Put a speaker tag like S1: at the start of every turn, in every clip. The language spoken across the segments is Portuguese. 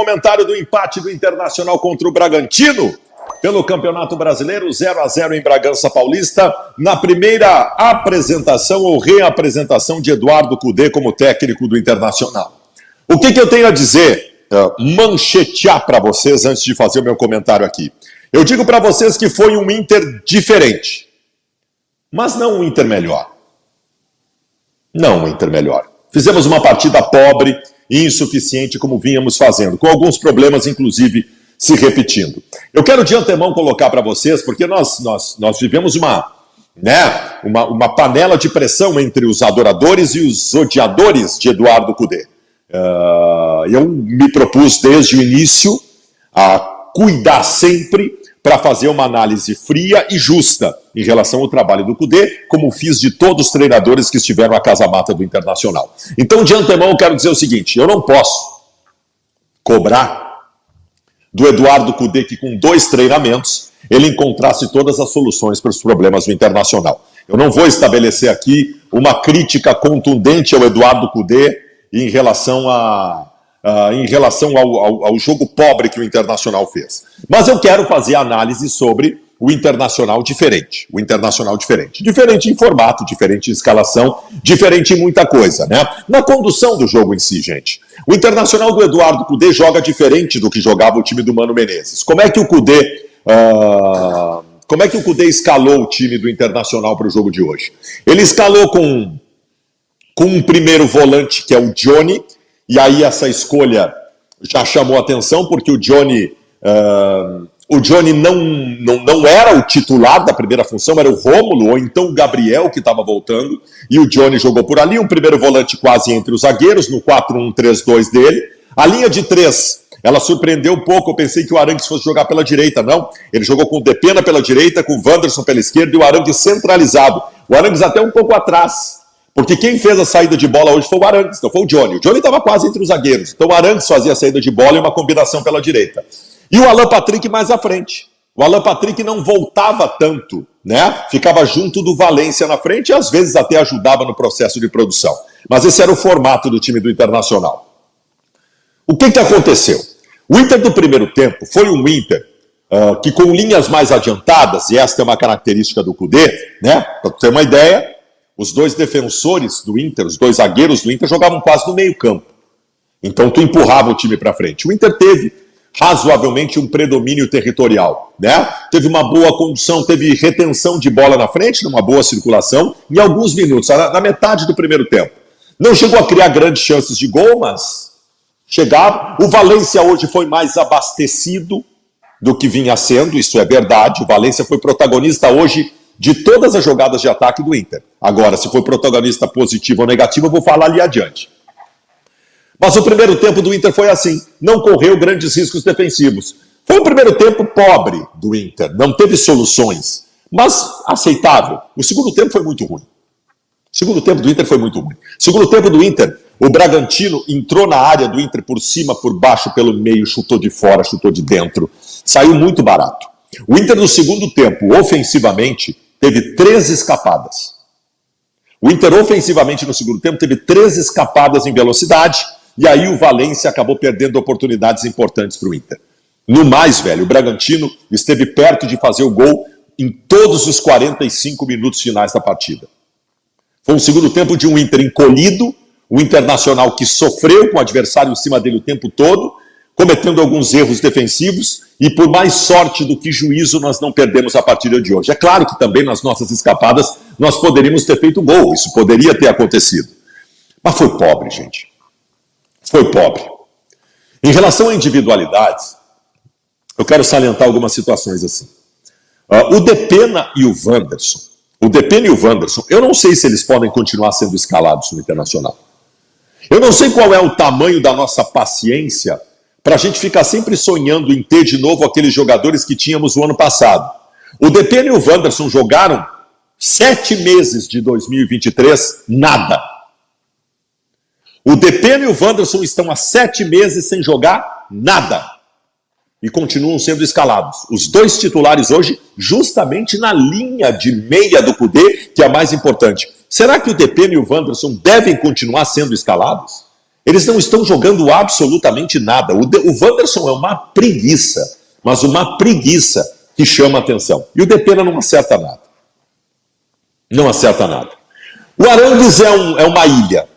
S1: comentário do empate do Internacional contra o Bragantino pelo Campeonato Brasileiro, 0-0 em Bragança Paulista, na primeira apresentação ou reapresentação de Eduardo Cudê como técnico do Internacional. O que eu tenho a dizer, manchetear para vocês antes de fazer o meu comentário aqui? Eu digo para vocês que foi um Inter diferente, mas não um Inter melhor. Não um Inter melhor. Fizemos uma partida pobre e insuficiente como vínhamos fazendo, com alguns problemas, inclusive, se repetindo. Eu quero de antemão colocar para vocês, porque nós vivemos uma panela de pressão entre os adoradores e os odiadores de Eduardo Cudê. Eu me propus desde o início a cuidar sempre para fazer uma análise fria e justa em relação ao trabalho do Cudê, como fiz de todos os treinadores que estiveram à casa-mata do Internacional. Então, de antemão, eu quero dizer o seguinte, eu não posso cobrar do Eduardo Cudê que com 2 treinamentos ele encontrasse todas as soluções para os problemas do Internacional. Eu não vou estabelecer aqui uma crítica contundente ao Eduardo Cudê em relação ao jogo pobre que o Internacional fez. Mas eu quero fazer análise sobre o Internacional diferente. O Internacional diferente. Diferente em formato, diferente em escalação, diferente em muita coisa, né? Na condução do jogo em si, gente. O Internacional do Eduardo Cudê joga diferente do que jogava o time do Mano Menezes. Como é que o Cudê escalou o time do Internacional para o jogo de hoje? Ele escalou com um primeiro volante, que é o Johnny, e aí essa escolha já chamou atenção, porque o Johnny não era o titular da primeira função, era o Rômulo, ou então o Gabriel, que estava voltando, e o Johnny jogou por ali, um primeiro volante quase entre os zagueiros, no 4-1-3-2 dele. A linha de 3, ela surpreendeu um pouco, eu pensei que o Arangues fosse jogar pela direita, não. Ele jogou com o Depena pela direita, com o Wanderson pela esquerda, e o Arangues centralizado. O Arangues até um pouco atrás, porque quem fez a saída de bola hoje foi o Arangues, não foi o Johnny. O Johnny estava quase entre os zagueiros. Então o Arangues fazia a saída de bola e uma combinação pela direita. E o Alan Patrick mais à frente. O Alan Patrick não voltava tanto, né? Ficava junto do Valência na frente e às vezes até ajudava no processo de produção. Mas esse era o formato do time do Internacional. O que aconteceu? O Inter do primeiro tempo foi um Inter que com linhas mais adiantadas, e esta é uma característica do Cudê, né? Para ter uma ideia, os 2 defensores do Inter, os 2 zagueiros do Inter jogavam quase no meio campo. Então tu empurrava o time para frente. O Inter teve razoavelmente um predomínio territorial, né? Teve uma boa condução, teve retenção de bola na frente, numa boa circulação, em alguns minutos, na metade do primeiro tempo. Não chegou a criar grandes chances de gol, mas chegava. O Valência hoje foi mais abastecido do que vinha sendo, isso é verdade. O Valência foi protagonista hoje de todas as jogadas de ataque do Inter. Agora, se foi protagonista positivo ou negativo, eu vou falar ali adiante. Mas o primeiro tempo do Inter foi assim, não correu grandes riscos defensivos. Foi um primeiro tempo pobre do Inter, não teve soluções, mas aceitável. O segundo tempo foi muito ruim. O segundo tempo do Inter foi muito ruim. O segundo tempo do Inter, o Bragantino entrou na área do Inter por cima, por baixo, pelo meio, chutou de fora, chutou de dentro. Saiu muito barato. O Inter no segundo tempo, ofensivamente, teve 3 escapadas. O Inter ofensivamente no segundo tempo teve 3 escapadas em velocidade, e aí o Valência acabou perdendo oportunidades importantes para o Inter. No mais, velho, o Bragantino esteve perto de fazer o gol em todos os 45 minutos finais da partida. Foi um segundo tempo de um Inter encolhido, um Internacional que sofreu com o adversário em cima dele o tempo todo, cometendo alguns erros defensivos, e por mais sorte do que juízo nós não perdemos a partida de hoje. É claro que também nas nossas escapadas nós poderíamos ter feito gol, isso poderia ter acontecido. Mas foi pobre, gente. Foi pobre. Em relação a individualidades, eu quero salientar algumas situações assim. O Depena e o Wanderson. O Depena e o Wanderson, eu não sei se eles podem continuar sendo escalados no Internacional. Eu não sei qual é o tamanho da nossa paciência para a gente ficar sempre sonhando em ter de novo aqueles jogadores que tínhamos no ano passado. O Depena e o Wanderson jogaram 7 meses de 2023, nada. O Depena e o Wanderson estão há 7 meses sem jogar nada. E continuam sendo escalados. Os 2 titulares hoje, justamente na linha de meia do Cudê, que é a mais importante. Será que o Depena e o Wanderson devem continuar sendo escalados? Eles não estão jogando absolutamente nada. O Wanderson é uma preguiça, mas uma preguiça que chama a atenção. E o Depena não acerta nada. Não acerta nada. O Arangues é uma ilha.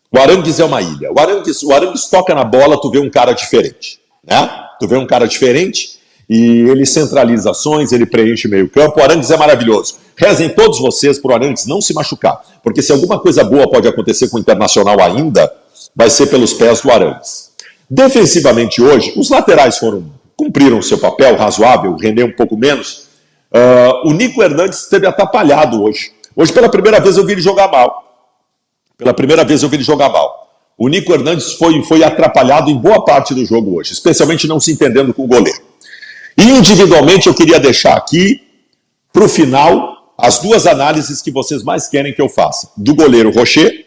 S1: O Arangues é uma ilha. O Arangues toca na bola, tu vê um cara diferente. Né? Tu vê um cara diferente e ele centraliza ações, ele preenche meio campo. O Arangues é maravilhoso. Rezem todos vocês para o Arangues não se machucar. Porque se alguma coisa boa pode acontecer com o Internacional ainda, vai ser pelos pés do Arangues. Defensivamente hoje, os laterais cumpriram o seu papel razoável, o René um pouco menos. O Nico Hernandes esteve atrapalhado hoje. Hoje, pela primeira vez, eu vi ele jogar mal. Pela primeira vez, eu vi ele jogar mal. O Nico Hernandes foi atrapalhado em boa parte do jogo hoje, especialmente não se entendendo com o goleiro. E, individualmente, eu queria deixar aqui, para o final, as duas análises que vocês mais querem que eu faça. Do goleiro Rocher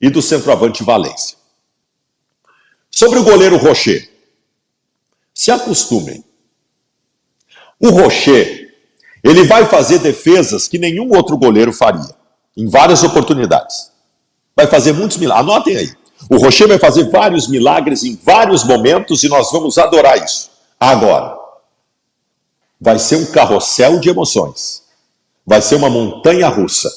S1: e do centroavante Valência. Sobre o goleiro Rocher, se acostumem. O Rocher, ele vai fazer defesas que nenhum outro goleiro faria, em várias oportunidades. Vai fazer muitos milagres. Anotem aí. O Rocher vai fazer vários milagres em vários momentos e nós vamos adorar isso. Agora, vai ser um carrossel de emoções. Vai ser uma montanha russa.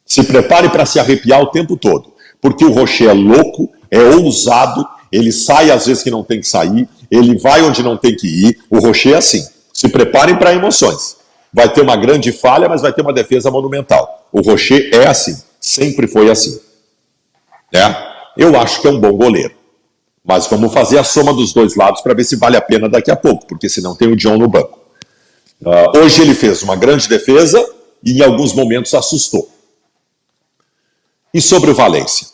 S1: Se prepare para se arrepiar o tempo todo, porque o Rocher é louco, é ousado, ele sai às vezes que não tem que sair, ele vai onde não tem que ir. O Rocher é assim. Se preparem para emoções. Vai ter uma grande falha, mas vai ter uma defesa monumental. O Rocher é assim, sempre foi assim. Eu acho que é um bom goleiro. Mas vamos fazer a soma dos dois lados para ver se vale a pena daqui a pouco, porque senão tem o John no banco. Hoje ele fez uma grande defesa e em alguns momentos assustou. E sobre o Valência?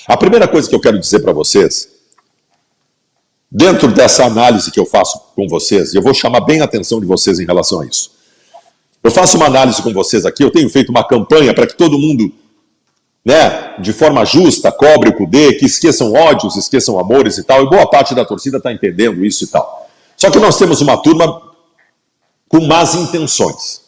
S1: A primeira coisa que eu quero dizer para vocês, dentro dessa análise que eu faço com vocês, e eu vou chamar bem a atenção de vocês em relação a isso. Eu faço uma análise com vocês aqui, eu tenho feito uma campanha para que todo mundo, de forma justa, cobre o Cudê, que esqueçam ódios, esqueçam amores e tal, e boa parte da torcida está entendendo isso e tal. Só que nós temos uma turma com más intenções,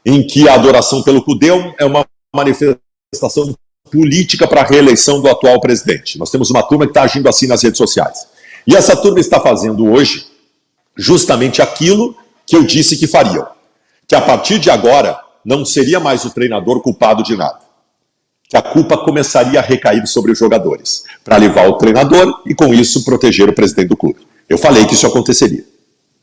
S1: em que a adoração pelo Cudê é uma manifestação política para a reeleição do atual presidente. Nós temos uma turma que está agindo assim nas redes sociais. E essa turma está fazendo hoje justamente aquilo que eu disse que fariam. Que a partir de agora não seria mais o treinador culpado de nada. Que a culpa começaria a recair sobre os jogadores, para levar o treinador e com isso proteger o presidente do clube. Eu falei que isso aconteceria.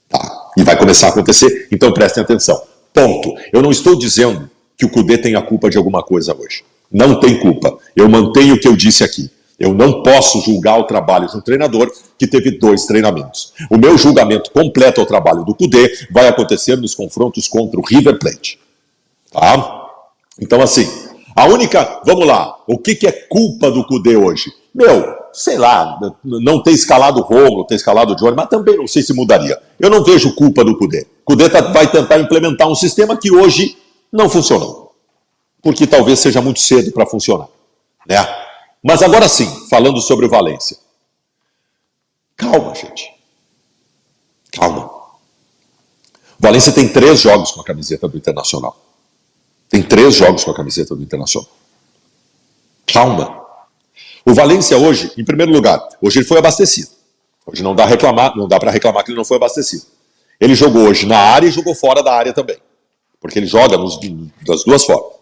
S1: Tá? E vai começar a acontecer, então prestem atenção. Ponto. Eu não estou dizendo que o Cudê tem a culpa de alguma coisa hoje. Não tem culpa. Eu mantenho o que eu disse aqui. Eu não posso julgar o trabalho de um treinador que teve 2 treinamentos. O meu julgamento completo ao trabalho do Cudê vai acontecer nos confrontos contra o River Plate. Tá? Então, assim, vamos lá, o que é culpa do Cudê hoje? Sei lá, não ter escalado o Romulo, ter escalado o Johnny, mas também não sei se mudaria. Eu não vejo culpa do Cudê. O Cudê vai tentar implementar um sistema que hoje não funcionou. Porque talvez seja muito cedo para funcionar. Mas agora sim, falando sobre o Valência. Calma, gente. Calma. O Valência tem 3 jogos com a camiseta do Internacional. Tem 3 jogos com a camiseta do Internacional. Calma. O Valência hoje, em primeiro lugar, hoje ele foi abastecido. Hoje não dá para reclamar que ele não foi abastecido. Ele jogou hoje na área e jogou fora da área também. Porque ele joga das duas formas.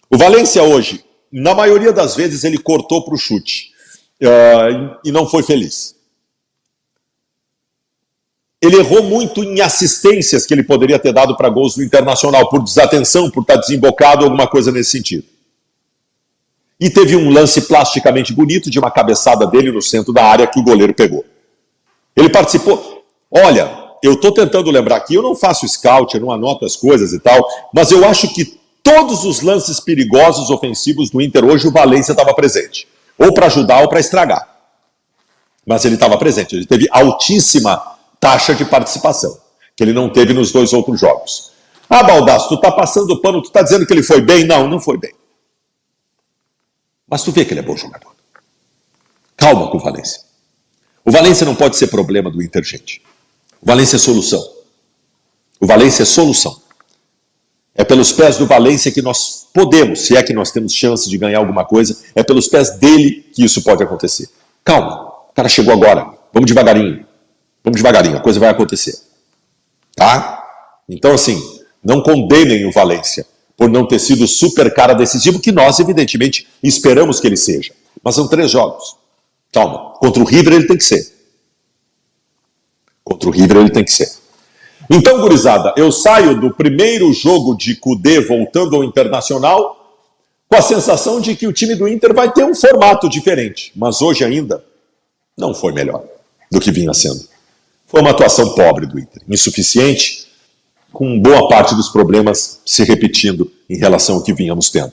S1: O Valência hoje, na maioria das vezes, ele cortou para o chute. E não foi feliz. Ele errou muito em assistências que ele poderia ter dado para gols do Internacional, por desatenção, por estar desembocado, alguma coisa nesse sentido. E teve um lance plasticamente bonito de uma cabeçada dele no centro da área que o goleiro pegou. Ele participou. Olha, eu estou tentando lembrar aqui, eu não faço scout, eu não anoto as coisas e tal, mas eu acho que todos os lances perigosos ofensivos do Inter hoje o Valência estava presente. Ou para ajudar ou para estragar. Mas ele estava presente, ele teve altíssima taxa de participação, que ele não teve nos 2 outros jogos. Baldasso, tu está passando o pano, tu está dizendo que ele foi bem? Não, não foi bem. Mas tu vê que ele é bom jogador. Calma com o Valência. O Valência não pode ser problema do Inter, gente. O Valência é solução. O Valência é solução. É pelos pés do Valência que nós podemos, se é que nós temos chance de ganhar alguma coisa, é pelos pés dele que isso pode acontecer. Calma, o cara chegou agora, vamos devagarinho, a coisa vai acontecer. Tá? Então, assim, não condenem o Valência por não ter sido o super cara decisivo, que nós, evidentemente, esperamos que ele seja. Mas são 3 jogos. Calma, contra o River ele tem que ser. Contra o River ele tem que ser. Então, gurizada, eu saio do primeiro jogo de Kudê voltando ao Internacional com a sensação de que o time do Inter vai ter um formato diferente. Mas hoje ainda não foi melhor do que vinha sendo. Foi uma atuação pobre do Inter, insuficiente, com boa parte dos problemas se repetindo em relação ao que vínhamos tendo.